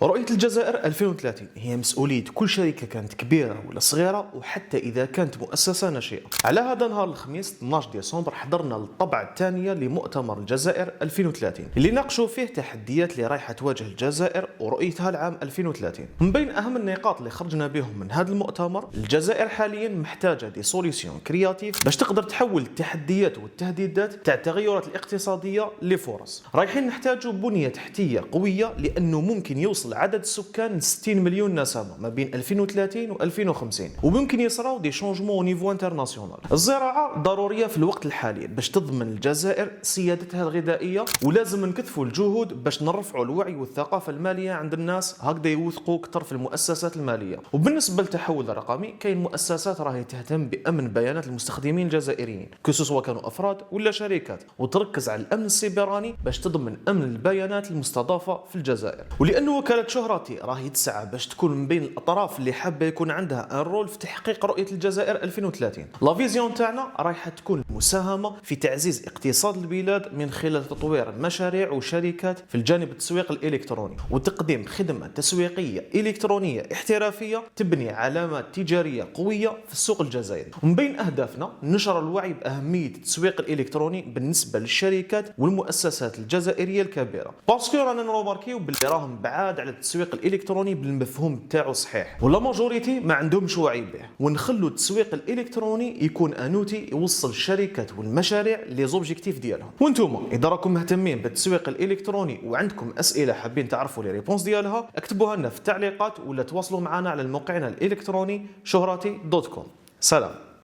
رؤية الجزائر 2030 هي مسؤولية كل شركة كانت كبيرة ولا صغيرة، وحتى إذا كانت مؤسسة ناشئة. على هذا نهار الخميس 12 ديسمبر حضرنا الطبعة الثانية لمؤتمر الجزائر 2030 اللي ناقشوا فيه التحديات اللي رايحة تواجه الجزائر ورؤيتها العام 2030. من بين أهم النقاط اللي خرجنا بهم من هذا المؤتمر، الجزائر حاليا محتاجة دي سوليسيون كرياتيف باش تقدر تحول التحديات والتهديدات تاع التغيرات الاقتصادية لفرص. رايحين نحتاجوا بنية تحتية قوية، لأنه ممكن يوصل عدد السكان ل 60 مليون نسمة ما بين 2030 و 2050، وممكن يصراو دي شونجمون او نيفو انترناسيونال. الزراعة ضرورية في الوقت الحالي باش تضمن الجزائر سيادتها الغذائية، ولازم نكثفوا الجهود باش نرفعوا الوعي والثقافة المالية عند الناس، هكذا يوثقوا اكثر في المؤسسات المالية. وبالنسبة للتحول الرقمي، كاين مؤسسات راهي تهتم بأمن بيانات المستخدمين الجزائريين كسوا كانوا أفراد ولا شركات، وتركز على الأمن السيبراني باش تضمن أمن البيانات المستضافة في الجزائر. ولأنه وكالة شهرتي راهي تسعى باش تكون من بين الأطراف اللي حابة يكون عندها الرول في تحقيق رؤية الجزائر 2030. لا فيزيون تاعنا رايحة تكون مساهمة في تعزيز اقتصاد البلاد من خلال تطوير مشاريع وشركات في الجانب التسويق الإلكتروني، وتقديم خدمة تسويقية إلكترونية احترافية تبني علامات تجارية قوية في السوق الجزائري. ومن بين أهدافنا نشر الوعي بأهمية التسويق الإلكتروني بالنسبة للشركات والمؤسسات الجزائرية الكبيرة، باسكو رانا نروماركيو باللي راهم بعاد على التسويق الإلكتروني بالمفهوم تاعو صحيح، ولا ماجوريتي ما عندهمش وعي به. ونخلوا التسويق الإلكتروني يكون انوتي يوصل الشركات والمشاريع لي زوبجيكتيف ديالهم. وانتم اذا راكم مهتمين بالتسويق الإلكتروني وعندكم اسئله حابين تعرفوا لي ريبونس ديالها، اكتبوها لنا في التعليقات ولا تواصلوا معنا على موقعنا الإلكتروني شهراتي.com. سلام.